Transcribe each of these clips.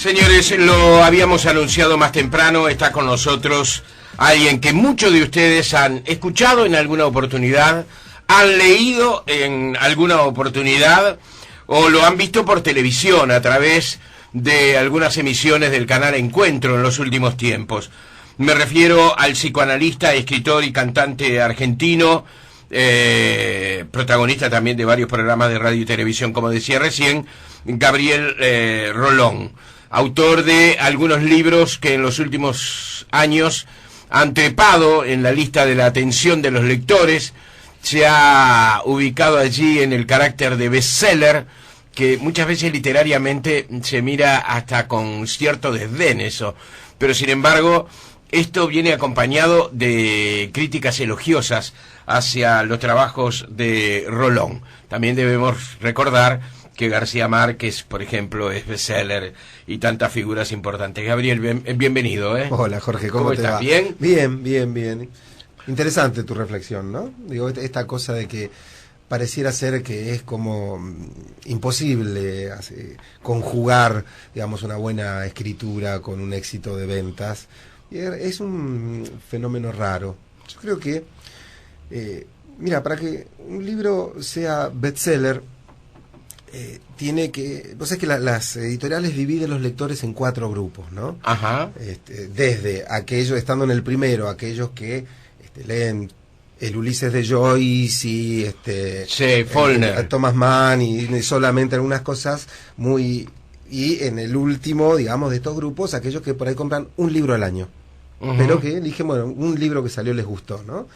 Señores, lo habíamos anunciado más temprano, está con nosotros alguien que muchos de ustedes han escuchado en alguna oportunidad, han leído en alguna oportunidad o lo han visto por televisión a través de algunas emisiones del canal Encuentro en los últimos tiempos. Me refiero al psicoanalista, escritor y cantante argentino, protagonista también de varios programas de radio y televisión, como decía recién, Gabriel Rolón, autor de algunos libros que en los últimos años han trepado en la lista de la atención de los lectores. Se ha ubicado allí en el carácter de bestseller, que muchas veces literariamente se mira hasta con cierto desdén eso, pero sin embargo esto viene acompañado de críticas elogiosas hacia los trabajos de Rolón. También debemos recordar que García Márquez, por ejemplo, es bestseller y tantas figuras importantes. Gabriel, bienvenido, ¿eh? Hola, Jorge, ¿cómo te estás? va? ¿Bien? Bien. Interesante tu reflexión, ¿no? Digo, esta cosa de que pareciera ser que es como imposible conjugar, digamos, una buena escritura con un éxito de ventas. Es un fenómeno raro. Yo creo que, mira, para que un libro sea bestseller, tiene que... Vos sabés que las editoriales dividen los lectores en 4 grupos, ¿no? Ajá. Desde aquellos, estando en el primero, aquellos que leen el Ulises de Joyce y Faulkner, Thomas Mann y solamente algunas cosas muy... Y en el último, digamos, de estos grupos, aquellos que por ahí compran un libro al año, pero que eligen, bueno, un libro que salió les gustó, ¿no?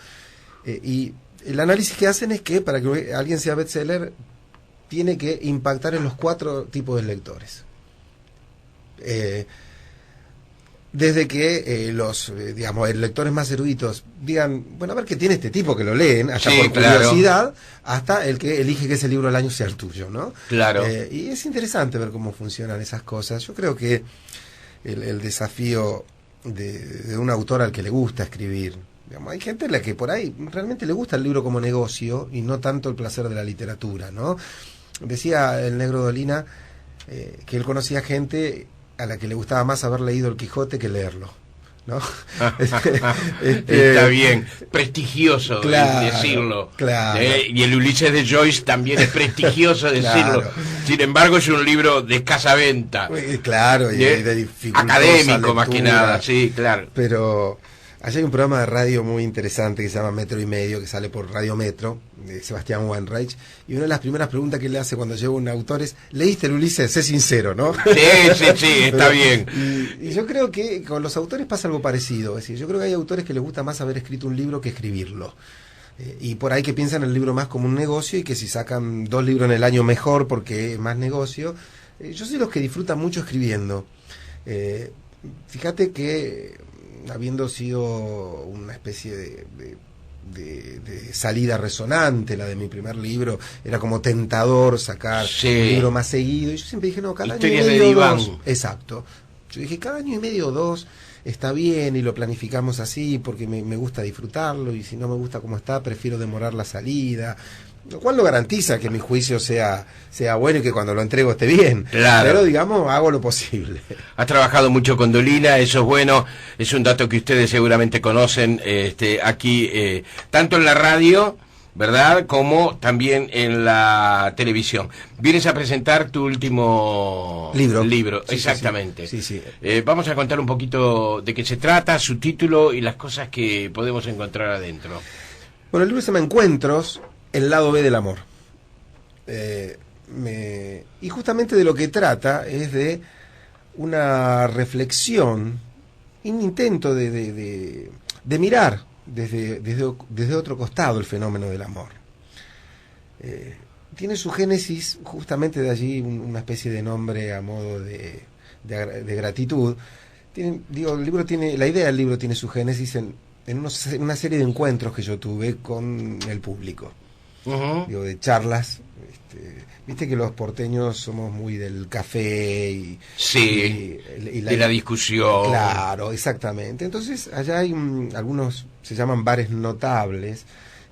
Y el análisis que hacen es que para que alguien sea bestseller tiene que impactar en los 4 tipos de lectores. Desde que los lectores más eruditos digan, bueno, a ver qué tiene este tipo, que lo leen, hasta por curiosidad, hasta el que elige que ese libro al año sea el tuyo, ¿no? Claro. Y es interesante ver cómo funcionan esas cosas. Yo creo que el desafío de un autor al que le gusta escribir, digamos, hay gente a la que por ahí realmente le gusta el libro como negocio y no tanto el placer de la literatura, ¿no? Decía el Negro Dolina que él conocía gente a la que le gustaba más haber leído el Quijote que leerlo, ¿no? Está bien, prestigioso decirlo. Claro. Y el Ulises de Joyce también es prestigioso decirlo. Claro. Sin embargo, es un libro de escasa venta. Claro, y de dificultosa académico lectura. Más que nada, sí, claro. Pero allá hay un programa de radio muy interesante que se llama Metro y Medio, que sale por Radio Metro, de Sebastián Weinreich, y una de las primeras preguntas que le hace cuando llega un autor es: ¿leíste el Ulises? Sé sincero, ¿no? Sí, está bien. Y yo creo que con los autores pasa algo parecido, es decir, yo creo que hay autores que les gusta más haber escrito un libro que escribirlo. Y por ahí que piensan el libro más como un negocio y que si sacan 2 libros en el año mejor porque es más negocio. Yo soy los que disfrutan mucho escribiendo. Fíjate que habiendo sido una especie de salida resonante la de mi primer libro, era como tentador sacar un libro más seguido, y yo siempre dije, no, cada Historias año y medio de o 2. diván. Exacto. Yo dije, cada año y medio o 2 está bien, y lo planificamos así porque me gusta disfrutarlo, y si no me gusta cómo está, prefiero demorar la salida, lo cual no garantiza que mi juicio sea bueno y que cuando lo entrego esté bien. Claro. Pero digamos, hago lo posible. Has trabajado mucho con Dolina, eso es bueno, es un dato que ustedes seguramente conocen aquí, tanto en la radio, ¿verdad?, como también en la televisión. Vienes a presentar tu último libro, Sí, exactamente. Sí. Vamos a contar un poquito de qué se trata, su título y las cosas que podemos encontrar adentro. Bueno, el libro se llama Encuentros, el lado B del amor. Y justamente de lo que trata es de una reflexión, un intento de mirar desde otro costado el fenómeno del amor. Tiene su génesis justamente de allí una especie de nombre a modo de gratitud. La idea del libro tiene su génesis en una serie de encuentros que yo tuve con el público. De charlas. Viste que los porteños somos muy del café y de la discusión. Claro, exactamente. Entonces allá hay algunos, se llaman bares notables,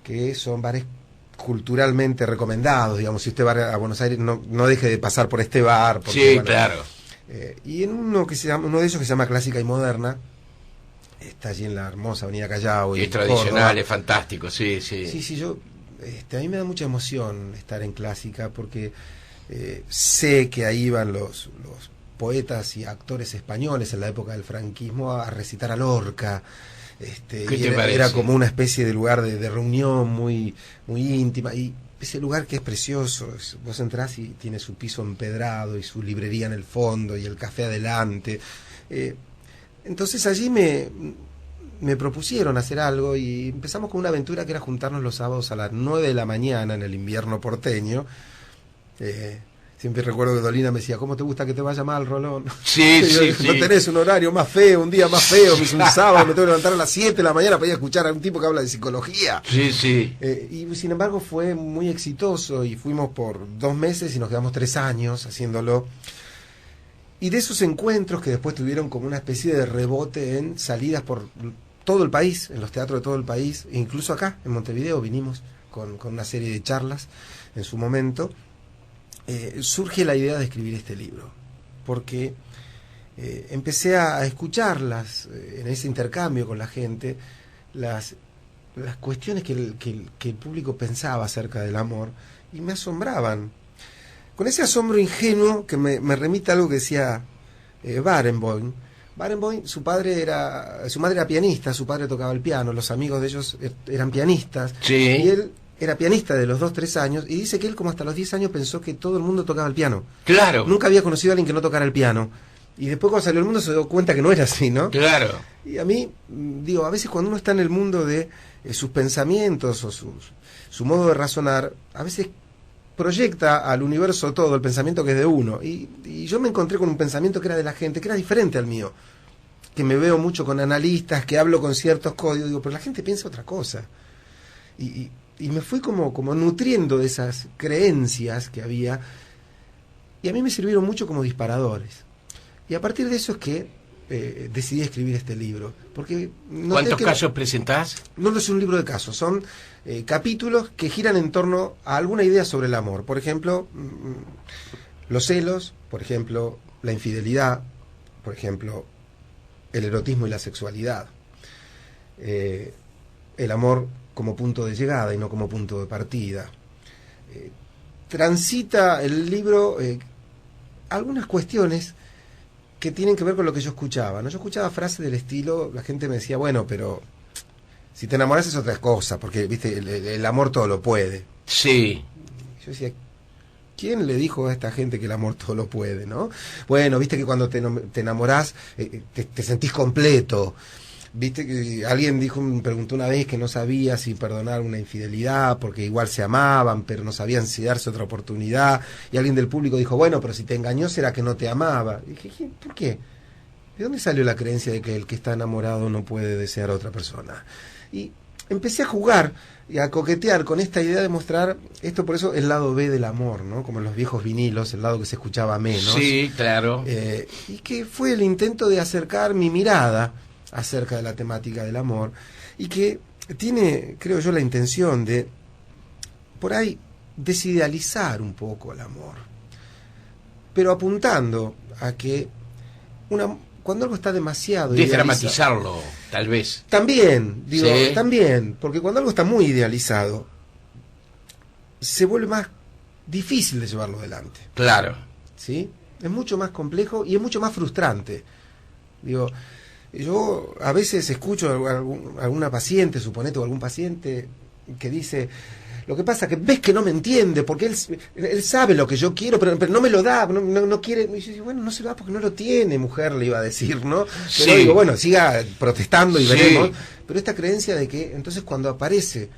que son bares culturalmente recomendados. Digamos, si usted va a Buenos Aires, no deje de pasar por este bar. Porque, claro. Y en uno de ellos que se llama Clásica y Moderna, está allí en la hermosa Avenida Callao. Y es tradicional, Córdoba. Es fantástico, sí. Sí, yo, a mí me da mucha emoción estar en Clásica porque sé que ahí iban los poetas y actores españoles en la época del franquismo a recitar a Lorca. Era como una especie de lugar de reunión muy íntima, y ese lugar que es precioso, vos entrás y tiene su piso empedrado y su librería en el fondo y el café adelante. Entonces allí me propusieron hacer algo y empezamos con una aventura que era juntarnos los sábados a las 9 de la mañana en el invierno porteño. Siempre recuerdo que Dolina me decía, ¿cómo te gusta que te vaya mal, Rolón? Sí. No tenés un horario más feo, un día más feo, me hizo un sábado, me tengo que levantar a las 7 de la mañana para ir a escuchar a un tipo que habla de psicología. Sí. Y sin embargo fue muy exitoso y fuimos por 2 meses y nos quedamos 3 años haciéndolo. Y de esos encuentros que después tuvieron como una especie de rebote en salidas por todo el país, en los teatros de todo el país, e incluso acá, en Montevideo, vinimos con una serie de charlas en su momento. Surge la idea de escribir este libro, porque empecé a escucharlas en ese intercambio con la gente, las cuestiones que el público pensaba acerca del amor, y me asombraban. Con ese asombro ingenuo que me remite a algo que decía Barenboim. Barenboim, su madre era pianista, su padre tocaba el piano, los amigos de ellos eran pianistas, sí. Y él era pianista de los 2-3 años, y dice que él como hasta los 10 años pensó que todo el mundo tocaba el piano. Claro. Nunca había conocido a alguien que no tocara el piano. Y después cuando salió al mundo se dio cuenta que no era así, ¿no? Claro. Y a mí, digo, a veces cuando uno está en el mundo de sus pensamientos o su modo de razonar, a veces proyecta al universo todo el pensamiento que es de uno. Y yo me encontré con un pensamiento que era de la gente, que era diferente al mío. Que me veo mucho con analistas, que hablo con ciertos códigos, digo, pero la gente piensa otra cosa. Y me fui como nutriendo de esas creencias que había, y a mí me sirvieron mucho como disparadores. Y a partir de eso es que decidí escribir este libro. Porque ¿cuántos casos presentás? No es un libro de casos, son capítulos que giran en torno a alguna idea sobre el amor. Por ejemplo, los celos, por ejemplo, la infidelidad, por ejemplo, el erotismo y la sexualidad, el amor como punto de llegada y no como punto de partida. Transita el libro algunas cuestiones que tienen que ver con lo que yo escuchaba, ¿no? Yo escuchaba frases del estilo, la gente me decía, bueno, pero si te enamoras es otra cosa, porque, viste, el amor todo lo puede. Sí. Yo decía, ¿quién le dijo a esta gente que el amor todo lo puede, no? Bueno, viste que cuando te enamorás te sentís completo. Viste que alguien preguntó una vez que no sabía si perdonar una infidelidad porque igual se amaban, pero no sabían si darse otra oportunidad, y alguien del público dijo, bueno, pero si te engañó será que no te amaba. Y dije, ¿por qué? ¿De dónde salió la creencia de que el que está enamorado no puede desear a otra persona? Y empecé a jugar y a coquetear con esta idea de mostrar esto, por eso el lado B del amor, ¿no? Como en los viejos vinilos, el lado que se escuchaba menos. Sí, claro. Y que fue el intento de acercar mi mirada acerca de la temática del amor, y que tiene, creo yo, la intención de, por ahí, desidealizar un poco el amor, pero apuntando a que cuando algo está demasiado desdramatizarlo, tal vez. También, digo, ¿sí? También, porque cuando algo está muy idealizado, se vuelve más difícil de llevarlo adelante. Claro. ¿Sí? Es mucho más complejo y es mucho más frustrante. Digo, yo a veces escucho a alguna paciente, suponete, o algún paciente que dice, lo que pasa que ves que no me entiende, porque él sabe lo que yo quiero, pero no me lo da, no quiere. Y yo digo, bueno, no se lo da porque no lo tiene, mujer, le iba a decir, ¿no? Pero sí. Digo, bueno, siga protestando y sí. veremos. Pero esta creencia de que, entonces cuando aparece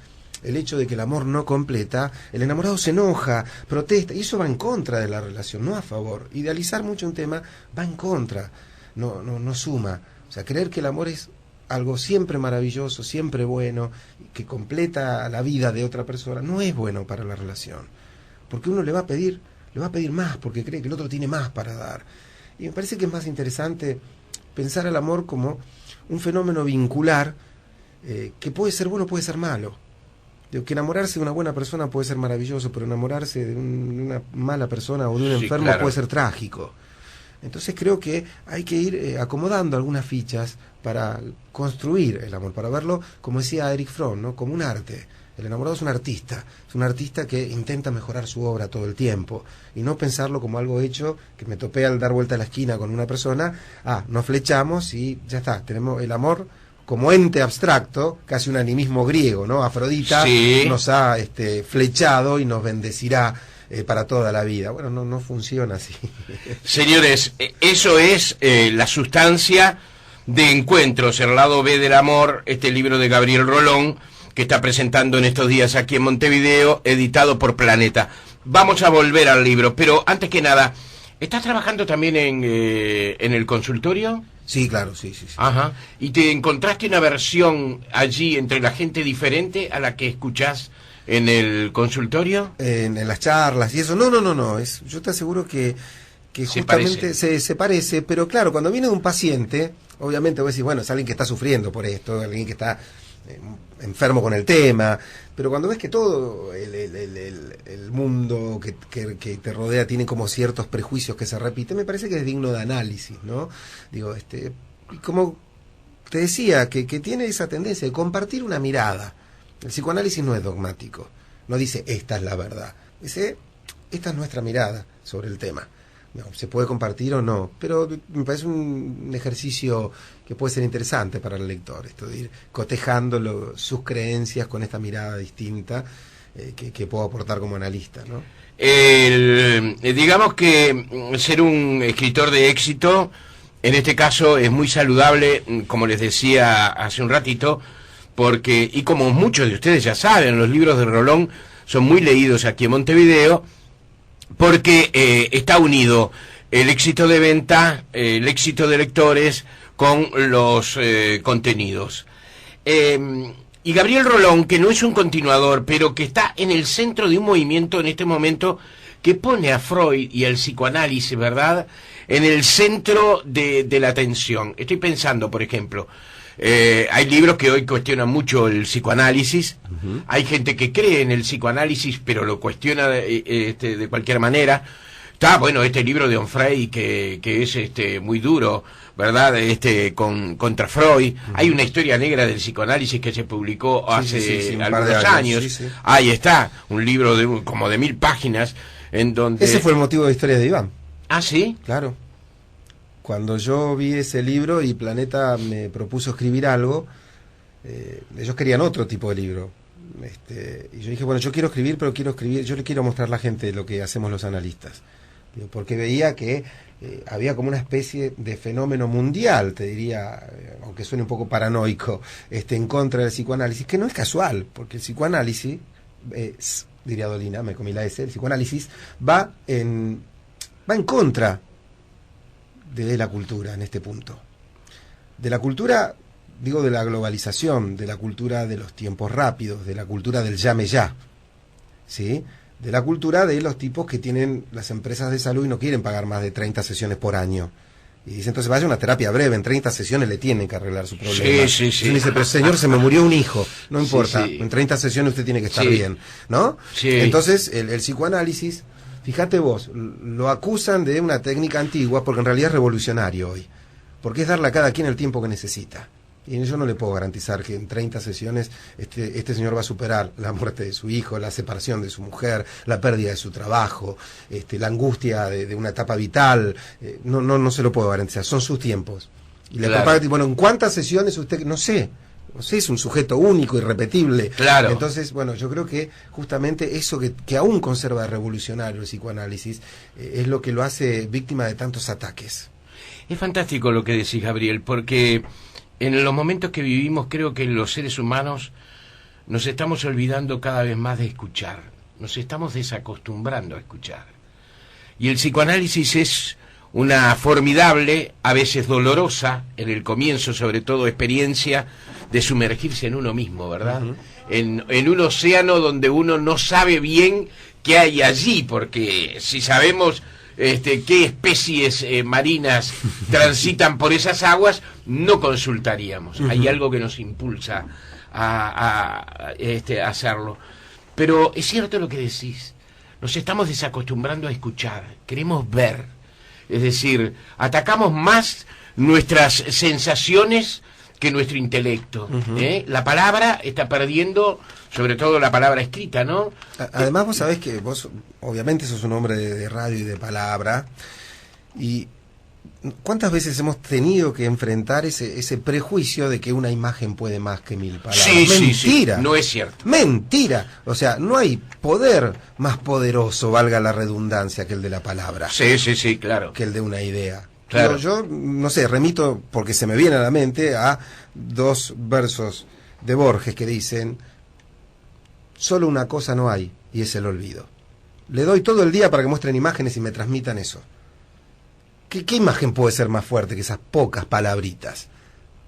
el hecho de que el amor no completa, el enamorado se enoja, protesta, y eso va en contra de la relación, no a favor. Idealizar mucho un tema va en contra, no suma. O sea, creer que el amor es algo siempre maravilloso, siempre bueno, que completa la vida de otra persona, no es bueno para la relación. Porque uno le va a pedir más, porque cree que el otro tiene más para dar. Y me parece que es más interesante pensar al amor como un fenómeno vincular, que puede ser bueno, puede ser malo. Digo, que enamorarse de una buena persona puede ser maravilloso, pero enamorarse de una mala persona o de un enfermo, claro, puede ser trágico. Entonces creo que hay que ir acomodando algunas fichas para construir el amor, para verlo, como decía Erich Fromm, ¿no? Como un arte. El enamorado es un artista que intenta mejorar su obra todo el tiempo y no pensarlo como algo hecho, que me topé al dar vuelta a la esquina con una persona, nos flechamos y ya está, tenemos el amor como ente abstracto, casi un animismo griego, ¿no? Afrodita sí. Nos ha flechado y nos bendecirá para toda la vida. Bueno, no funciona así. Señores, eso es la sustancia de Encuentros, el lado B del amor, este libro de Gabriel Rolón, que está presentando en estos días aquí en Montevideo, editado por Planeta. Vamos a volver al libro, pero antes que nada, ¿estás trabajando también en el consultorio? Sí, claro, sí. Ajá. ¿Y te encontraste una versión allí entre la gente diferente a la que escuchás en el consultorio? En las charlas y eso. No. Yo te aseguro que justamente se parece, pero claro, cuando viene de un paciente, obviamente vos decís, bueno, es alguien que está sufriendo por esto, alguien que está enfermo con el tema, pero cuando ves que todo el mundo que te rodea tiene como ciertos prejuicios que se repiten, me parece que es digno de análisis, ¿no? Digo, como te decía, que tiene esa tendencia de compartir una mirada. El psicoanálisis no es dogmático, no dice esta es la verdad, dice esta es nuestra mirada sobre el tema. No, se puede compartir o no, pero me parece un ejercicio que puede ser interesante para el lector, esto de ir cotejando sus creencias con esta mirada distinta que puedo aportar como analista, ¿no? Digamos que ser un escritor de éxito, en este caso, es muy saludable, como les decía hace un ratito, porque, y como muchos de ustedes ya saben, los libros de Rolón son muy leídos aquí en Montevideo, porque está unido el éxito de venta, el éxito de lectores con los contenidos. Y Gabriel Rolón, que no es un continuador, pero que está en el centro de un movimiento en este momento que pone a Freud y al psicoanálisis, ¿verdad?, en el centro de la atención. Estoy pensando, por ejemplo, hay libros que hoy cuestionan mucho el psicoanálisis. Uh-huh. Hay gente que cree en el psicoanálisis, pero lo cuestiona de cualquier manera. Está, bueno, este libro de Onfray que es muy duro, ¿verdad? Contra Freud. Uh-huh. Hay una historia negra del psicoanálisis que se publicó hace algunos años. Sí. Ahí está, un libro como de 1000 páginas, en donde... Ese fue el motivo de Historias de Iván. ¿Ah, sí? Claro. Cuando yo vi ese libro y Planeta me propuso escribir algo, ellos querían otro tipo de libro. Y yo dije, bueno, yo quiero escribir, pero yo le quiero mostrar a la gente lo que hacemos los analistas. Porque veía que había como una especie de fenómeno mundial, te diría, aunque suene un poco paranoico, en contra del psicoanálisis, que no es casual, porque el psicoanálisis, diría Dolina, me comí la S, el psicoanálisis va en contra de la cultura en este punto. De la cultura, digo, de la globalización, de la cultura de los tiempos rápidos, de la cultura del llame ya, ¿sí? De la cultura de los tipos que tienen las empresas de salud y no quieren pagar más de 30 sesiones por año. Y dice, entonces vaya a una terapia breve, en 30 sesiones le tienen que arreglar su problema. Sí. Y me dice, pero señor, se me murió un hijo. No importa, en 30 sesiones usted tiene que estar bien, ¿no? Sí. Entonces, el psicoanálisis, fíjate vos, lo acusan de una técnica antigua porque en realidad es revolucionario hoy. Porque es darle a cada quien el tiempo que necesita. Y yo no le puedo garantizar que en 30 sesiones este señor va a superar la muerte de su hijo, la separación de su mujer, la pérdida de su trabajo, la angustia de una etapa vital. No se lo puedo garantizar, son sus tiempos. Y le comparo, bueno, ¿en cuántas sesiones usted? No sé, es un sujeto único, irrepetible. Claro. Entonces, bueno, yo creo que justamente eso que aún conserva de revolucionario el psicoanálisis es lo que lo hace víctima de tantos ataques. Es fantástico lo que decís, Gabriel, porque en los momentos que vivimos creo que los seres humanos nos estamos olvidando cada vez más de escuchar, nos estamos desacostumbrando a escuchar. Y el psicoanálisis es una formidable, a veces dolorosa, en el comienzo sobre todo, experiencia de sumergirse en uno mismo, ¿verdad? Uh-huh. En un océano donde uno no sabe bien qué hay allí, porque si sabemos qué especies marinas transitan por esas aguas, no consultaríamos. Uh-huh. Hay algo que nos impulsa a hacerlo. Pero es cierto lo que decís. Nos estamos desacostumbrando a escuchar. Queremos ver, Es decir, atacamos más nuestras sensaciones que nuestro intelecto. La palabra está perdiendo, sobre todo la palabra escrita, ¿no? Además, vos sabés que vos, obviamente, sos un hombre de radio y de palabra, y ¿cuántas veces hemos tenido que enfrentar ese prejuicio de que una imagen puede más que 1000 palabras? Sí, Mentira. sí, no es cierto. Mentira. O sea, no hay poder más poderoso, valga la redundancia, que el de la palabra. Sí, claro. Que el de una idea. Claro. Yo, no sé, remito, porque se me viene a la mente, a 2 versos de Borges que dicen: solo una cosa no hay, y es el olvido. Le doy todo el día para que muestren imágenes y me transmitan eso. ¿Qué imagen puede ser más fuerte que esas pocas palabritas?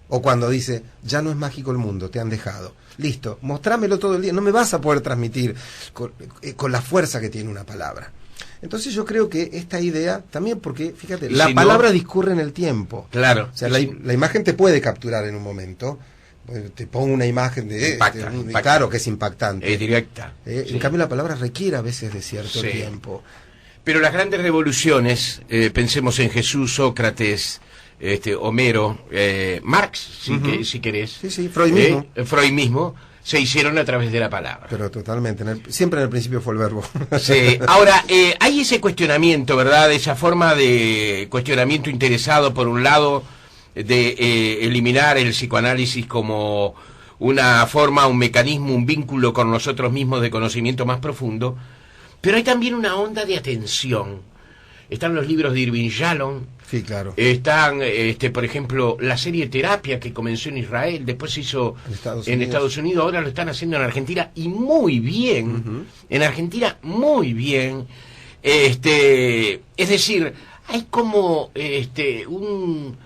O cuando dice: ya no es mágico el mundo, te han dejado. Listo, mostrámelo todo el día. No me vas a poder transmitir con la fuerza que tiene una palabra. Entonces yo creo que esta idea, también porque, fíjate, la palabra discurre en el tiempo. Claro. O sea, la imagen te puede capturar en un momento. Te pongo una imagen impacta. Claro que es impactante. Es directa. En cambio la palabra requiere a veces de cierto tiempo. Pero las grandes revoluciones, pensemos en Jesús, Sócrates, Homero, Marx, si querés. Sí, Freud mismo. Freud mismo, se hicieron a través de la palabra. Pero totalmente, siempre en el principio fue el verbo. Sí. Ahora, hay ese cuestionamiento, ¿verdad? Esa forma de cuestionamiento interesado, por un lado, de eliminar el psicoanálisis como una forma, un mecanismo, un vínculo con nosotros mismos de conocimiento más profundo. Pero hay también una onda de atención. Están los libros de Irving Yalom. Sí, claro. Están, por ejemplo, la serie Terapia, que comenzó en Israel, después se hizo en Estados Unidos, ahora lo están haciendo en Argentina, y muy bien. En Argentina, muy bien. Es decir, hay como un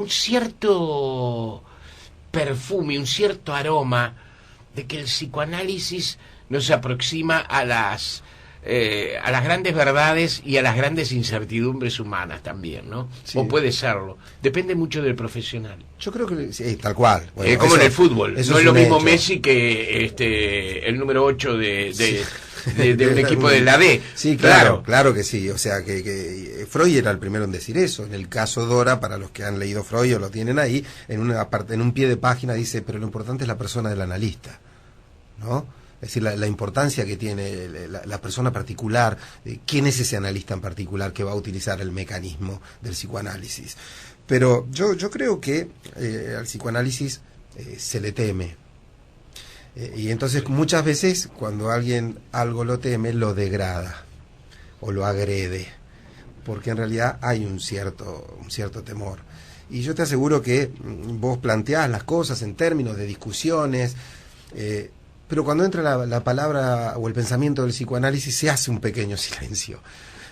cierto perfume, un cierto aroma de que el psicoanálisis nos aproxima a las grandes verdades y a las grandes incertidumbres humanas también, ¿no? Sí. O puede serlo. Depende mucho del profesional. Yo creo que sí, tal cual. Bueno, como en el fútbol. No es lo mismo hecho. Messi que el número 8 de un equipo de la D. Sí, claro que sí. O sea, que Freud era el primero en decir eso. En el caso Dora, para los que han leído Freud o lo tienen ahí, en un pie de página dice: pero lo importante es la persona del analista, ¿no? Es decir, la importancia que tiene la persona particular, quién es ese analista en particular que va a utilizar el mecanismo del psicoanálisis. Pero yo creo que al psicoanálisis se le teme. Y entonces muchas veces cuando alguien algo lo teme, lo degrada o lo agrede, porque en realidad hay un cierto temor. Y yo te aseguro que vos planteás las cosas en términos de discusiones, pero cuando entra la palabra o el pensamiento del psicoanálisis se hace un pequeño silencio.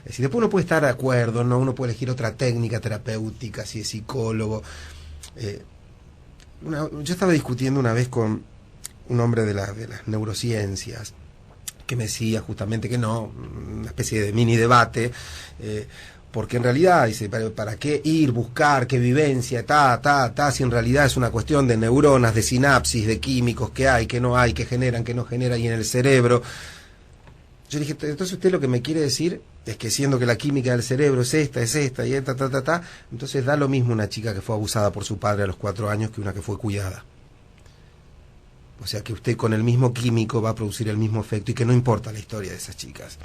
Es decir, después uno puede estar de acuerdo, ¿no? Uno puede elegir otra técnica terapéutica, si es psicólogo. Yo estaba discutiendo una vez con un hombre de las neurociencias que me decía justamente que no, una especie de mini debate, porque en realidad, dice, ¿para qué ir, buscar, qué vivencia, si en realidad es una cuestión de neuronas, de sinapsis, de químicos que hay, que no hay, que generan, que no generan, y en el cerebro? Yo dije, entonces usted lo que me quiere decir es que siendo que la química del cerebro es esta, y esta, entonces da lo mismo una chica que fue abusada por su padre a los 4 años que una que fue cuidada. O sea, que usted con el mismo químico va a producir el mismo efecto y que no importa la historia de esas chicas.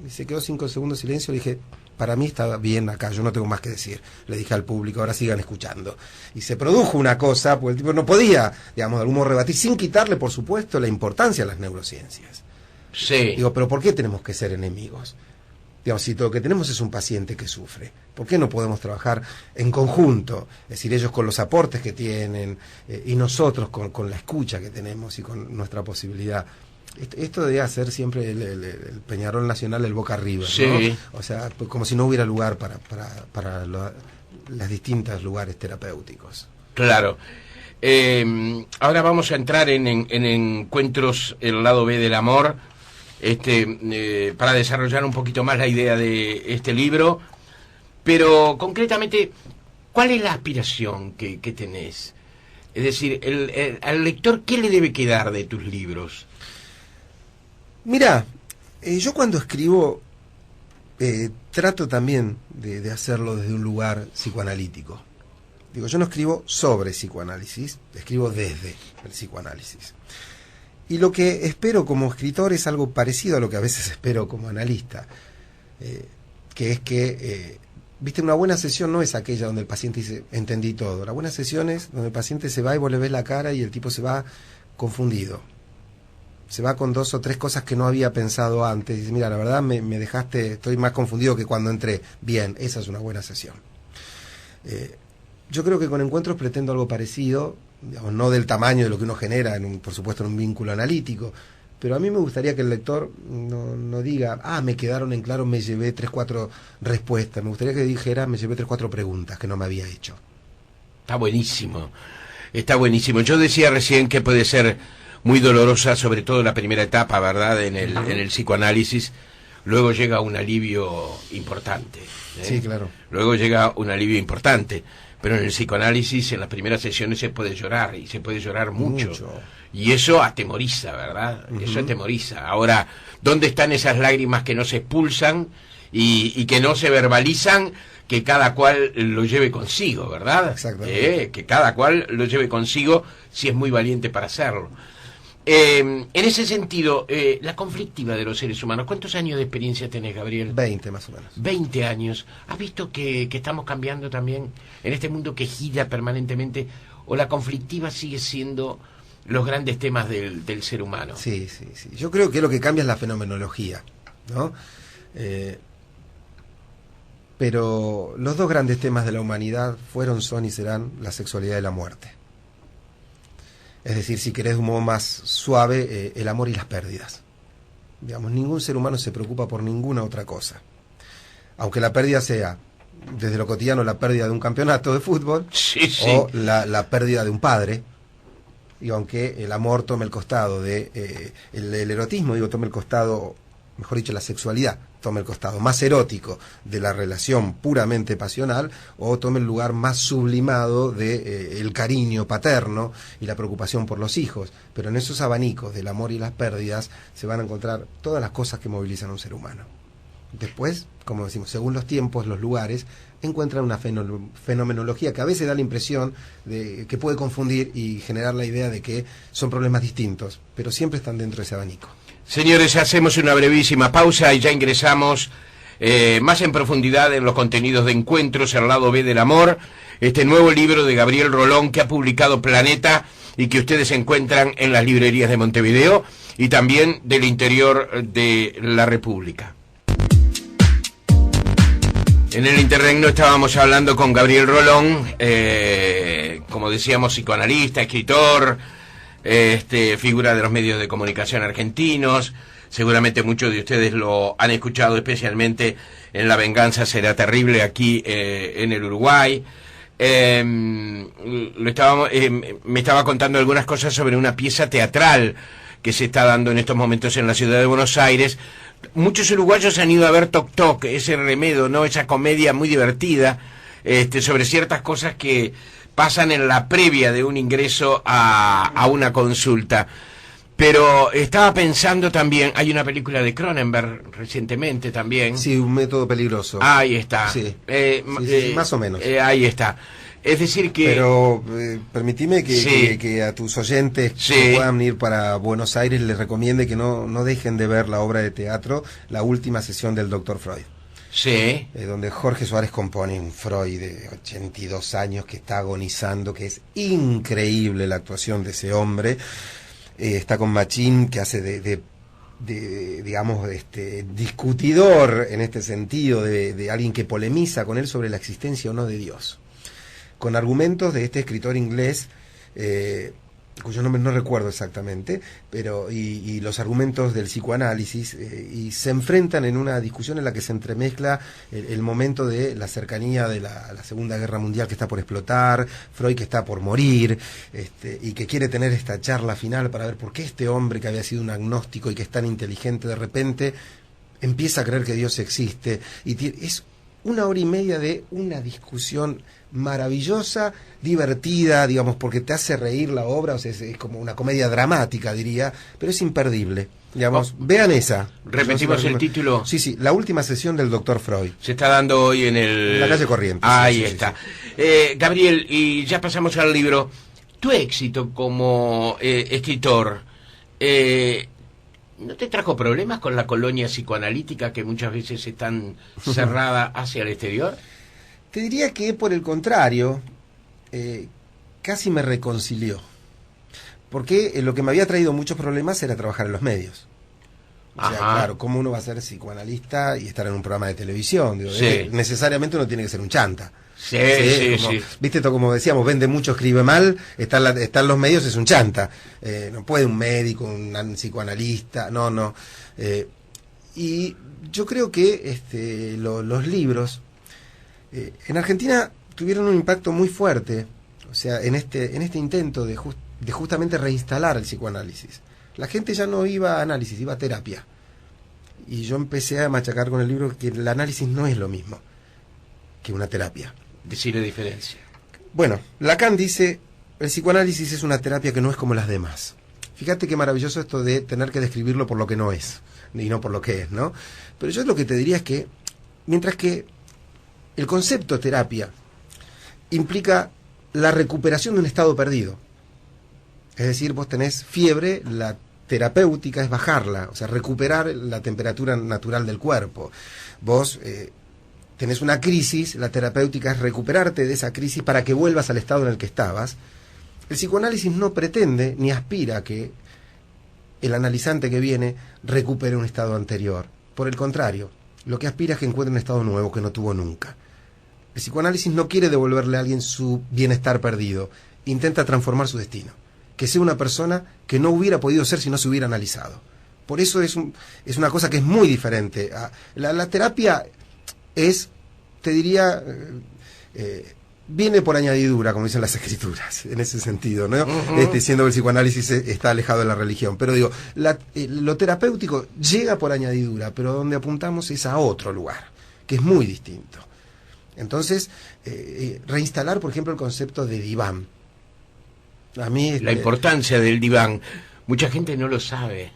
Y se quedó 5 segundos de silencio, le dije: para mí está bien acá, yo no tengo más que decir. Le dije al público: ahora sigan escuchando. Y se produjo una cosa, porque el tipo no podía, digamos, de algún modo rebatir, sin quitarle, por supuesto, la importancia a las neurociencias. Sí. Digo, pero ¿por qué tenemos que ser enemigos? Digamos, si lo que tenemos es un paciente que sufre, ¿por qué no podemos trabajar en conjunto? Es decir, ellos con los aportes que tienen y nosotros con la escucha que tenemos y con nuestra posibilidad. Esto debería ser siempre el Peñarol Nacional, el Boca River, sí, ¿no? O sea, como si no hubiera lugar para los distintos lugares terapéuticos. Claro. Ahora vamos a entrar en encuentros, el lado B del amor, para desarrollar un poquito más la idea de este libro. Pero concretamente, ¿cuál es la aspiración que tenés? Es decir, al lector, ¿qué le debe quedar de tus libros? Mirá, yo cuando escribo trato también de hacerlo desde un lugar psicoanalítico. Digo, yo no escribo sobre psicoanálisis, escribo desde el psicoanálisis. Y lo que espero como escritor es algo parecido a lo que a veces espero como analista, que es que, viste, una buena sesión no es aquella donde el paciente dice, entendí todo. La buena sesión es donde el paciente se va y vos le ves la cara y el tipo se va confundido. Se va con 2 o 3 cosas que no había pensado antes. Dice, mira, la verdad me dejaste, estoy más confundido que cuando entré. Bien, esa es una buena sesión. Yo creo que con encuentros pretendo algo parecido, digamos, no del tamaño de lo que uno genera, por supuesto en un vínculo analítico, pero a mí me gustaría que el lector no diga, me quedaron en claro, me llevé 3, 4 respuestas. Me gustaría que dijera, me llevé 3, 4 preguntas que no me había hecho. Está buenísimo, está buenísimo. Yo decía recién que puede ser muy dolorosa, sobre todo la primera etapa, ¿verdad?, en el psicoanálisis. Luego llega un alivio importante. Sí, claro. Luego llega un alivio importante. Pero en el psicoanálisis, en las primeras sesiones se puede llorar, y se puede llorar mucho. Y eso atemoriza, ¿verdad? Eso atemoriza. Ahora, ¿dónde están esas lágrimas que no se expulsan y que no se verbalizan? Que cada cual lo lleve consigo, ¿verdad? Exactamente. Que cada cual lo lleve consigo si es muy valiente para hacerlo. En ese sentido, la conflictiva de los seres humanos, ¿cuántos años de experiencia tenés, Gabriel? 20 más o menos. 20 años. ¿Has visto que estamos cambiando también en este mundo que gira permanentemente? ¿O la conflictiva sigue siendo los grandes temas del ser humano? Sí. Yo creo que lo que cambia es la fenomenología, ¿no? Pero los 2 grandes temas de la humanidad fueron, son y serán la sexualidad y la muerte. Es decir, si querés de un modo más suave, el amor y las pérdidas. Digamos, ningún ser humano se preocupa por ninguna otra cosa. Aunque la pérdida sea, desde lo cotidiano, la pérdida de un campeonato de fútbol, o la pérdida de un padre, y aunque el amor tome el costado de el erotismo, tome el costado, mejor dicho, la sexualidad tome el costado más erótico de la relación puramente pasional, o tome el lugar más sublimado de el cariño paterno y la preocupación por los hijos. Pero en esos abanicos del amor y las pérdidas se van a encontrar todas las cosas que movilizan a un ser humano. Después, como decimos, según los tiempos, los lugares, encuentran una fenomenología que a veces da la impresión de que puede confundir y generar la idea de que son problemas distintos, pero siempre están dentro de ese abanico. Señores, hacemos una brevísima pausa y ya ingresamos más en profundidad en los contenidos de Encuentros, el lado B del amor, este nuevo libro de Gabriel Rolón que ha publicado Planeta y que ustedes encuentran en las librerías de Montevideo y también del interior de la República. En el interregno estábamos hablando con Gabriel Rolón, como decíamos, psicoanalista, escritor, figura de los medios de comunicación argentinos. Seguramente muchos de ustedes lo han escuchado, especialmente en La venganza será terrible aquí en el Uruguay. Me estaba contando algunas cosas sobre una pieza teatral que se está dando en estos momentos en la ciudad de Buenos Aires. Muchos uruguayos han ido a ver Toc Toc, ese remedio, ¿no? Esa comedia muy divertida, sobre ciertas cosas que pasan en la previa de un ingreso a una consulta. Pero estaba pensando también, hay una película de Cronenberg recientemente también. Sí, Un método peligroso. Ahí está. Sí, más o menos. Ahí está. Es decir que... Pero permitime que a tus oyentes que puedan ir para Buenos Aires les recomiende que no dejen de ver la obra de teatro La última sesión del Dr. Freud. Sí. Donde Jorge Suárez compone un Freud de 82 años que está agonizando, que es increíble la actuación de ese hombre. Está con Machín, que hace de digamos, discutidor en este sentido, de alguien que polemiza con él sobre la existencia o no de Dios, con argumentos de este escritor inglés, cuyo nombre no recuerdo exactamente, pero y los argumentos del psicoanálisis, y se enfrentan en una discusión en la que se entremezcla el momento de la cercanía de la Segunda Guerra Mundial que está por explotar, Freud que está por morir, y que quiere tener esta charla final para ver por qué este hombre que había sido un agnóstico y que es tan inteligente de repente empieza a creer que Dios existe, y es 1 hora y media de una discusión maravillosa, divertida, digamos, porque te hace reír la obra, o sea, es como una comedia dramática, diría, pero es imperdible. Digamos, vean esa. Repetimos el título. Sí, La última sesión del Dr. Freud. Se está dando hoy en la calle Corrientes. Ahí está. Sí. Gabriel, y ya pasamos al libro. Tu éxito como escritor, ¿no te trajo problemas con la colonia psicoanalítica que muchas veces están cerrada hacia el exterior? Te diría que, por el contrario, casi me reconcilió. Porque lo que me había traído muchos problemas era trabajar en los medios. O sea, claro, ¿cómo uno va a ser psicoanalista y estar en un programa de televisión? Digo, sí. Necesariamente uno tiene que ser un chanta. Sí. Viste, como decíamos, vende mucho, escribe mal, está en los medios, es un chanta. No puede un médico, un psicoanalista, no. Y yo creo que los libros en Argentina tuvieron un impacto muy fuerte, o sea, en este intento de justamente reinstalar el psicoanálisis. La gente ya no iba a análisis, iba a terapia. Y yo empecé a machacar con el libro que el análisis no es lo mismo que una terapia. Decir la diferencia. Bueno, Lacan dice, el psicoanálisis es una terapia que no es como las demás. Fíjate qué maravilloso esto de tener que describirlo por lo que no es, y no por lo que es, ¿no? Pero yo lo que te diría es que, mientras que el concepto terapia implica la recuperación de un estado perdido, es decir, vos tenés fiebre, la terapéutica es bajarla, o sea, recuperar la temperatura natural del cuerpo. Vos tenés una crisis, la terapéutica es recuperarte de esa crisis para que vuelvas al estado en el que estabas. El psicoanálisis no pretende ni aspira a que el analizante que viene recupere un estado anterior. Por el contrario, lo que aspira es que encuentre un estado nuevo que no tuvo nunca. El psicoanálisis no quiere devolverle a alguien su bienestar perdido, intenta transformar su destino, que sea una persona que no hubiera podido ser si no se hubiera analizado. Por eso es una cosa que es muy diferente. La terapia es, te diría, viene por añadidura, como dicen las escrituras, en ese sentido, ¿no? Siendo que el psicoanálisis está alejado de la religión. Pero digo, lo terapéutico llega por añadidura, pero donde apuntamos es a otro lugar, que es muy distinto. Entonces, reinstalar, por ejemplo, el concepto de diván. A mí la importancia del diván. Mucha gente no lo sabe.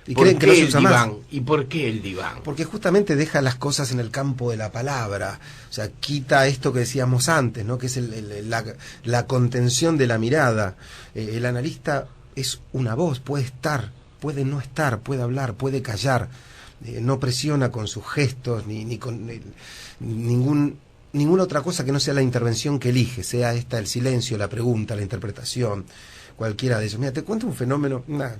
Y creen que no se usa más. ¿Y por qué el diván? Porque justamente deja las cosas en el campo de la palabra. O sea, quita esto que decíamos antes, ¿no? Que es la contención de la mirada. El analista es una voz, puede estar, puede no estar, puede hablar, puede callar. No presiona con sus gestos ni con ninguna otra cosa que no sea la intervención que elige, sea esta el silencio, la pregunta, la interpretación, cualquiera de ellos. Mira, te cuento un fenómeno, la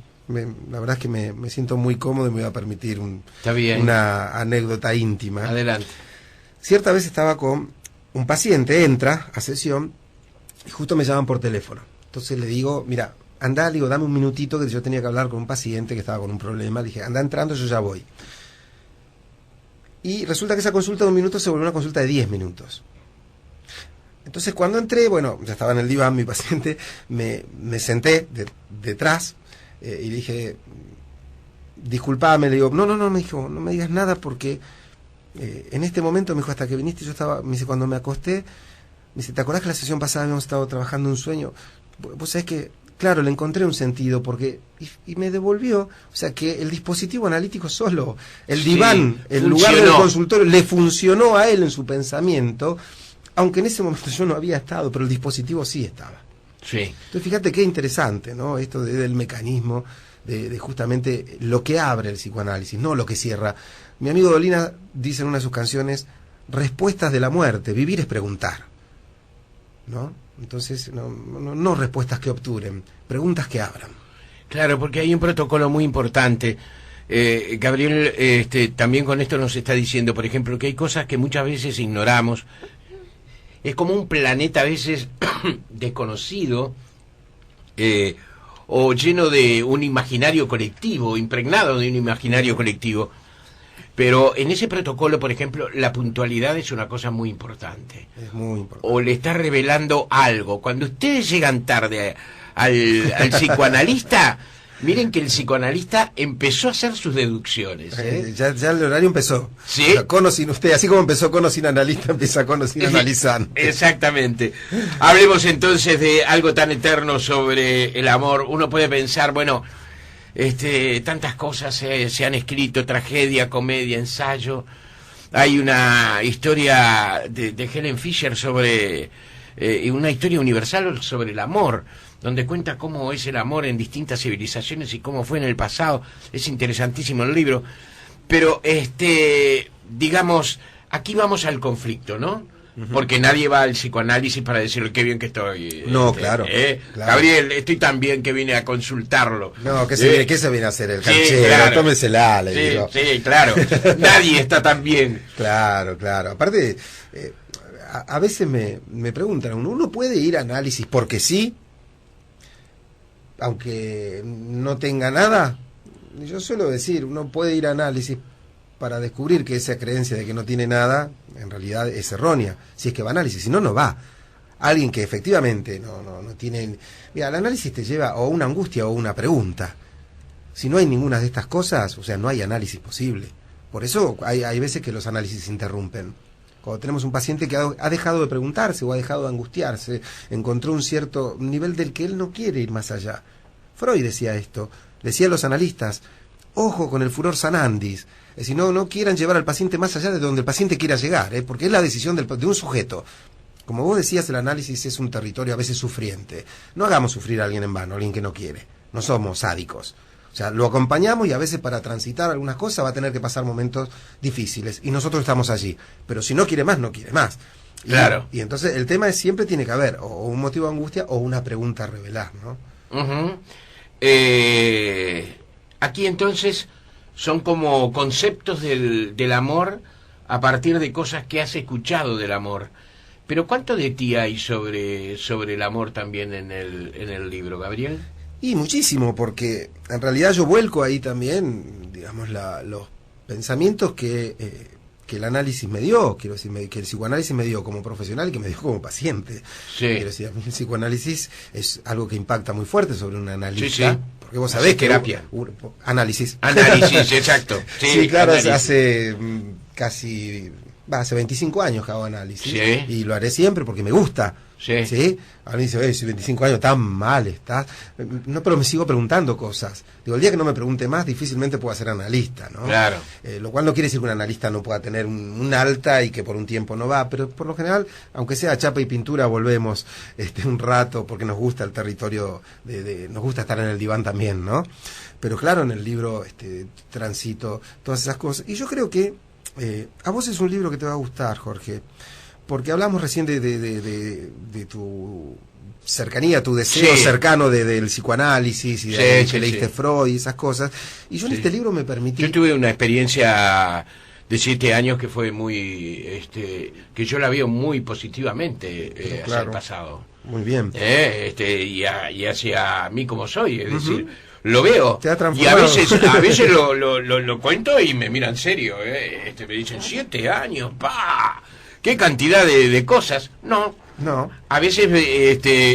verdad es que me siento muy cómodo y me voy a permitir una anécdota íntima. Adelante. Cierta vez estaba con un paciente, entra a sesión y justo me llaman por teléfono. Entonces le digo, mira, anda, le digo, dame un minutito que yo tenía que hablar con un paciente que estaba con un problema. Le dije, anda entrando, yo ya voy. Y resulta que esa consulta de 1 minuto se volvió una consulta de 10 minutos. Entonces cuando entré, bueno, ya estaba en el diván mi paciente, me senté detrás y dije, disculpame, le digo, no, me dijo, no me digas nada porque en este momento, me dijo, hasta que viniste yo estaba, me dice, cuando me acosté, me dice, ¿te acordás que la sesión pasada habíamos estado trabajando un sueño? Vos sabés que, claro, le encontré un sentido porque y me devolvió, o sea que el dispositivo analítico solo, el diván, el lugar del consultorio, le funcionó a él en su pensamiento, aunque en ese momento yo no había estado, pero el dispositivo sí estaba. Sí. Entonces fíjate qué interesante, ¿no? Esto del mecanismo, de justamente lo que abre el psicoanálisis, no lo que cierra. Mi amigo Dolina dice en una de sus canciones, respuestas de la muerte, vivir es preguntar, ¿no? Entonces, no respuestas que obturen, preguntas que abran. Claro, porque hay un protocolo muy importante. Gabriel también con esto nos está diciendo, por ejemplo, que hay cosas que muchas veces ignoramos. Es como un planeta a veces desconocido o lleno de un imaginario colectivo, impregnado de un imaginario colectivo. Pero en ese protocolo, por ejemplo, la puntualidad es una cosa muy importante. Es muy importante. O le está revelando algo. Cuando ustedes llegan tarde al psicoanalista, Miren que el psicoanalista empezó a hacer sus deducciones. Ya el horario empezó. ¿Sí? O sea, con o sin usted, así como empezó con o sin analista, empieza con o sin analizante. Exactamente. Hablemos entonces de algo tan eterno sobre el amor. Uno puede pensar, bueno, tantas cosas se han escrito, tragedia, comedia, ensayo. Hay una historia de Helen Fisher sobre una historia universal sobre el amor, donde cuenta cómo es el amor en distintas civilizaciones y cómo fue en el pasado. Es interesantísimo el libro. Pero, digamos, aquí vamos al conflicto, ¿no? Porque nadie va al psicoanálisis para decirle qué bien que estoy. No, claro, claro. Gabriel, estoy tan bien que vine a consultarlo. No, ¿qué se viene a hacer? El canchero, sí, claro. Tómesela, le digo. Sí, claro. Nadie está tan bien. Claro. Aparte, a veces me preguntan, ¿uno puede ir a análisis porque sí? Aunque no tenga nada. Yo suelo decir, uno puede ir a análisis para descubrir que esa creencia de que no tiene nada en realidad es errónea, si es que va a análisis, si no, no va. Alguien que efectivamente no tiene... Mira, el análisis te lleva o una angustia o una pregunta. Si no hay ninguna de estas cosas, o sea, no hay análisis posible. Por eso hay veces que los análisis se interrumpen. Cuando tenemos un paciente que ha dejado de preguntarse o ha dejado de angustiarse, encontró un cierto nivel del que él no quiere ir más allá. Freud decía esto, decía a los analistas, ojo con el furor sanandis, es decir, no quieran llevar al paciente más allá de donde el paciente quiera llegar, porque es la decisión de un sujeto. Como vos decías, el análisis es un territorio a veces sufriente. No hagamos sufrir a alguien en vano, a alguien que no quiere. No somos sádicos. O sea, lo acompañamos y a veces para transitar algunas cosas va a tener que pasar momentos difíciles. Y nosotros estamos allí. Pero si no quiere más, no quiere más. Claro. Y entonces el tema es siempre tiene que haber o un motivo de angustia o una pregunta a revelar, ¿no? Aquí entonces son como conceptos del amor a partir de cosas que has escuchado del amor. Pero ¿cuánto de ti hay sobre el amor también en el libro, Gabriel? Y muchísimo, porque en realidad yo vuelco ahí también, digamos, los pensamientos que el análisis me dio, quiero decir, que el psicoanálisis me dio como profesional y que me dio como paciente. Sí. Quiero decir, a mí el psicoanálisis es algo que impacta muy fuerte sobre un analista. Sí, sí. Porque vos sabés que... terapia. Análisis. Análisis, exacto. Sí, claro, análisis. Hace casi... hace 25 años que hago análisis. Sí. Y lo haré siempre porque me gusta. Sí. ¿Sí? Ahora me dice, si 25 años tan mal estás. No, pero me sigo preguntando cosas. Digo, el día que no me pregunte más, difícilmente pueda ser analista, ¿no? Claro. Lo cual no quiere decir que un analista no pueda tener un alta y que por un tiempo no va, pero por lo general, aunque sea chapa y pintura, volvemos un rato porque nos gusta el territorio, nos gusta estar en el diván también, ¿no? Pero claro, en el libro transito todas esas cosas. Y yo creo que a vos es un libro que te va a gustar, Jorge, porque hablamos recién de tu cercanía, tu deseo cercano del psicoanálisis y de que leíste Freud y esas cosas. Y yo en este libro me permití... Yo tuve una experiencia de 7 años que fue muy... que yo la veo muy positivamente hacia el pasado. Muy bien. Y hacia mí como soy, es decir... Lo veo y a veces lo cuento y me miran serio, me dicen 7 años, ¡pa! ¿Qué cantidad de cosas? No. A veces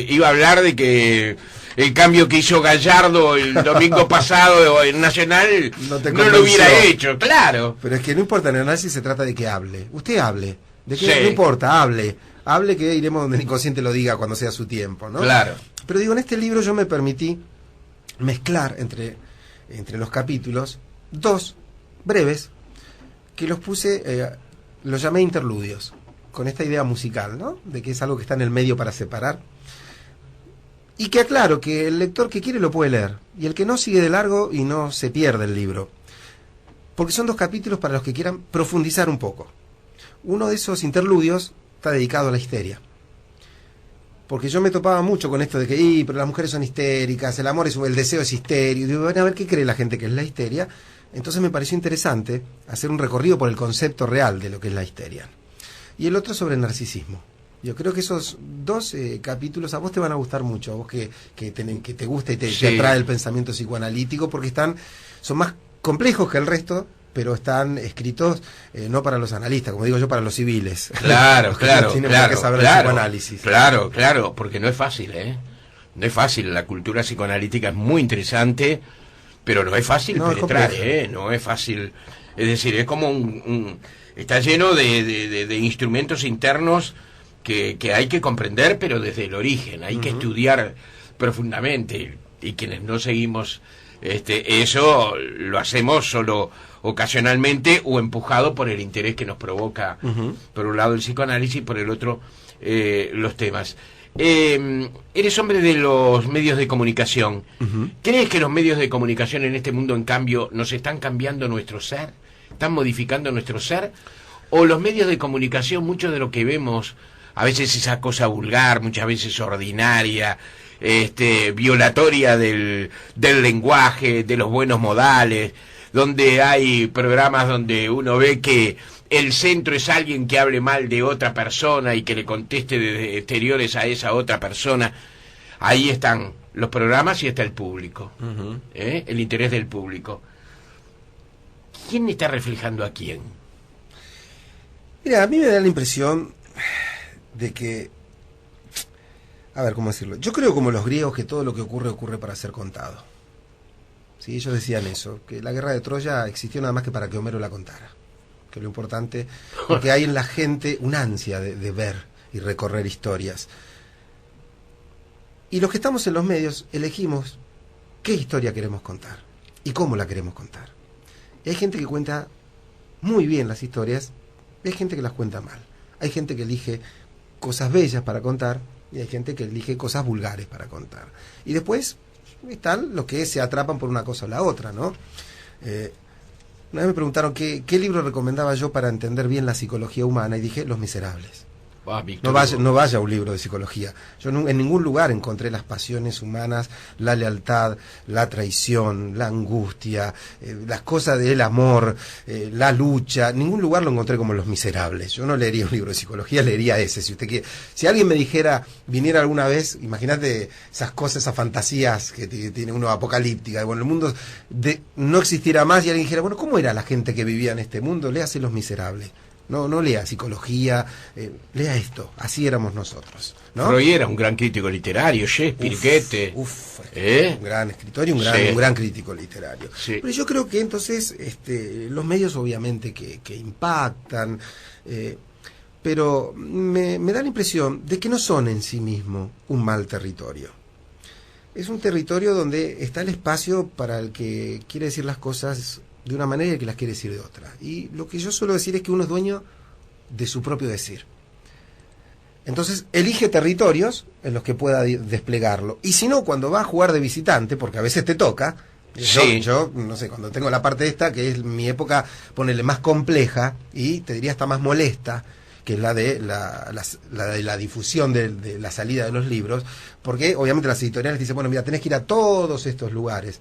iba a hablar de que el cambio que hizo Gallardo el domingo pasado en Nacional no lo hubiera hecho, claro. Pero es que no importa, en el análisis se trata de que hable. Usted hable. De que no importa, hable. Hable, que iremos donde el inconsciente lo diga cuando sea su tiempo, ¿no? Claro. Pero digo, en este libro yo me permití mezclar entre los capítulos 2 breves que los puse, los llamé interludios, con esta idea musical, ¿no? De que es algo que está en el medio para separar. Y que aclaro que el lector que quiere lo puede leer, y el que no sigue de largo y no se pierde el libro. Porque son 2 capítulos para los que quieran profundizar un poco. Uno de esos interludios está dedicado a la histeria. Porque yo me topaba mucho con esto de que, pero las mujeres son histéricas, el deseo es histérico. Y digo, bueno, a ver qué cree la gente que es la histeria. Entonces me pareció interesante hacer un recorrido por el concepto real de lo que es la histeria. Y el otro sobre el narcisismo. Yo creo que esos 2 capítulos a vos te van a gustar mucho, a vos que te gusta y te atrae el pensamiento psicoanalítico, porque son más complejos que el resto, pero están escritos no para los analistas, como digo yo, para los civiles. Claro, Tienen que saber el psicoanálisis. Claro, porque no es fácil, No es fácil, la cultura psicoanalítica es muy interesante, pero no es fácil penetrar, no es fácil. Es decir, es como está lleno de instrumentos internos que hay que comprender, pero desde el origen, hay que estudiar profundamente, y quienes no seguimos eso lo hacemos solo ocasionalmente o empujado por el interés que nos provoca, por un lado el psicoanálisis, por el otro los temas. Eres hombre de los medios de comunicación. ¿Crees que los medios de comunicación en este mundo, en cambio, nos están cambiando nuestro ser? ¿Están modificando nuestro ser? ¿O los medios de comunicación, mucho de lo que vemos, a veces esa cosa vulgar, muchas veces ordinaria, violatoria del lenguaje, de los buenos modales, donde hay programas donde uno ve que el centro es alguien que hable mal de otra persona y que le conteste de exteriores a esa otra persona? Ahí están los programas y está el público, el interés del público. ¿Quién está reflejando a quién? Mira, a mí me da la impresión de que, a ver, ¿cómo decirlo? Yo creo, como los griegos, que todo lo que ocurre para ser contado. Sí, ellos decían eso, que la guerra de Troya existió nada más que para que Homero la contara. Que lo importante, porque hay en la gente una ansia de ver y recorrer historias. Y los que estamos en los medios elegimos qué historia queremos contar y cómo la queremos contar. Y hay gente que cuenta muy bien las historias, y hay gente que las cuenta mal. Hay gente que elige cosas bellas para contar y hay gente que elige cosas vulgares para contar. Y después están los que se atrapan por una cosa o la otra, ¿no? Una vez me preguntaron qué libro recomendaba yo para entender bien la psicología humana, y dije Los Miserables. No vaya a un libro de psicología. Yo en ningún lugar encontré las pasiones humanas, la lealtad, la traición, la angustia, las cosas del amor, la lucha. En ningún lugar lo encontré como Los Miserables. Yo no leería un libro de psicología, leería ese. Si usted quiere, si alguien me dijera, viniera alguna vez, imagínate esas cosas, esas fantasías que tiene uno apocalíptica, bueno, el mundo no existiera más, y alguien dijera, bueno, ¿cómo era la gente que vivía en este mundo? Léase Los Miserables. No lea psicología, lea esto, así éramos nosotros, ¿no? Freud era un gran crítico literario, Shakespeare, Goethe. Un gran escritor y un gran crítico literario. Sí. Pero yo creo que entonces los medios obviamente que impactan, pero me da la impresión de que no son en sí mismo un mal territorio. Es un territorio donde está el espacio para el que quiere decir las cosas de una manera y el que las quiere decir de otra. Y lo que yo suelo decir es que uno es dueño de su propio decir. Entonces elige territorios en los que pueda desplegarlo. Y si no, cuando va a jugar de visitante, porque a veces te toca, yo no sé, cuando tengo la parte esta, que es mi época, ponele, más compleja, y te diría hasta más molesta, que es la de la difusión de la salida de los libros, porque obviamente las editoriales dicen, bueno, mira, tenés que ir a todos estos lugares.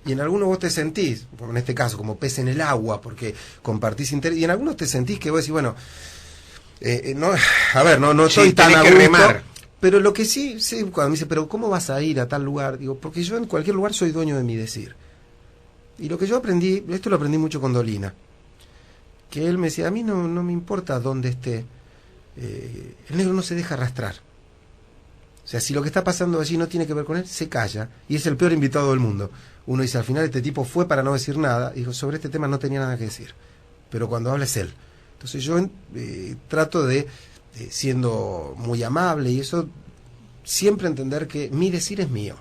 Y en algunos vos te sentís, como en este caso, como pez en el agua, porque compartís interés, y en algunos te sentís que vos decís, bueno, no estoy tan a gusto, pero lo que sí, cuando me dice, pero ¿cómo vas a ir a tal lugar? Digo, porque yo en cualquier lugar soy dueño de mi decir. Y lo que yo aprendí, esto lo aprendí mucho con Dolina, que él me decía, a mí no me importa dónde esté, el negro no se deja arrastrar. O sea, si lo que está pasando allí no tiene que ver con él, se calla, y es el peor invitado del mundo. Uno dice, al final este tipo fue para no decir nada, y dijo, sobre este tema no tenía nada que decir, pero cuando habla es él. Entonces yo trato de, siendo muy amable y eso, siempre entender que mi decir es mío.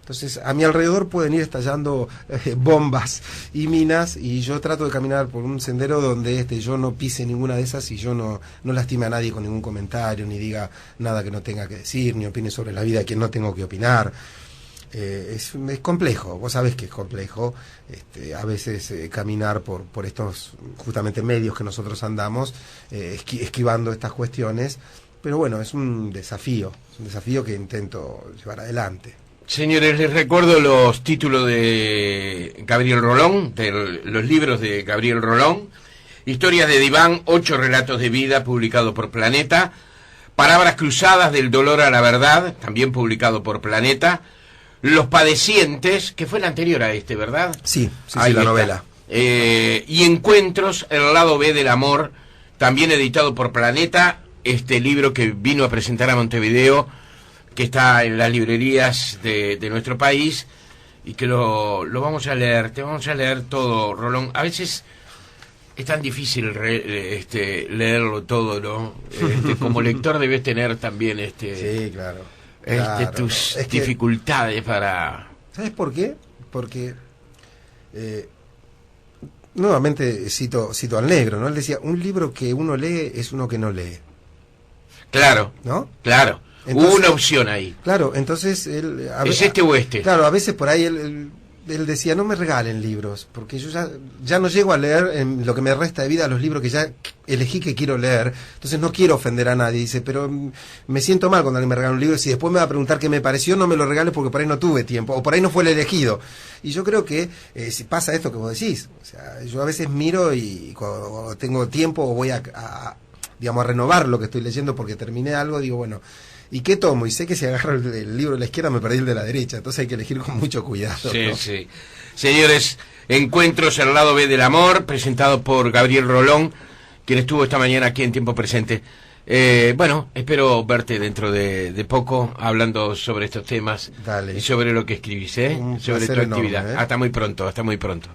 Entonces a mi alrededor pueden ir estallando bombas y minas, y yo trato de caminar por un sendero donde yo no pise ninguna de esas, y yo no lastime a nadie con ningún comentario, ni diga nada que no tenga que decir, ni opine sobre la vida de quien no tengo que opinar. Es complejo, vos sabés que es complejo a veces caminar por estos justamente medios que nosotros andamos, esquivando estas cuestiones, pero bueno, es un desafío que intento llevar adelante. Señores, les recuerdo los títulos de Gabriel Rolón, de los libros de Gabriel Rolón: Historias de Diván, 8 relatos de vida, publicado por Planeta; Palabras cruzadas, del dolor a la verdad, también publicado por Planeta; Los padecientes, que fue la anterior a ¿verdad? Sí, la novela. Y Encuentros, el lado B del amor, también editado por Planeta, este libro que vino a presentar a Montevideo que está en las librerías de nuestro país y que lo vamos a leer. Te vamos a leer todo, Rolón. A veces es tan difícil leerlo todo, ¿no? Como lector debes tener también sí, claro, tus dificultades para... ¿Sabes por qué? Porque nuevamente cito al Negro, ¿no? Él decía, un libro que uno lee es uno que no lee. Claro, ¿no? Claro. Entonces, hubo una opción ahí. Claro, entonces él... ¿Es este o este? Claro, a veces por ahí él decía, no me regalen libros, porque yo ya no llego a leer en lo que me resta de vida los libros que ya elegí que quiero leer, entonces no quiero ofender a nadie, dice, pero me siento mal cuando alguien me regala un libro, si después me va a preguntar qué me pareció, no me lo regales porque por ahí no tuve tiempo, o por ahí no fue el elegido. Y yo creo que si pasa esto que vos decís, o sea, yo a veces miro y cuando tengo tiempo o voy digamos, a renovar lo que estoy leyendo porque terminé algo, digo, bueno, ¿y qué tomo? Y sé que si agarro el libro de la izquierda me perdí el de la derecha, entonces hay que elegir con mucho cuidado. Sí, ¿no? sí. Señores, Encuentros al lado B del amor, presentado por Gabriel Rolón, quien estuvo esta mañana aquí en Tiempo Presente. Bueno, espero verte dentro de poco hablando sobre estos temas. Dale. Y sobre lo que escribís, sobre tu actividad. Hasta muy pronto, hasta muy pronto.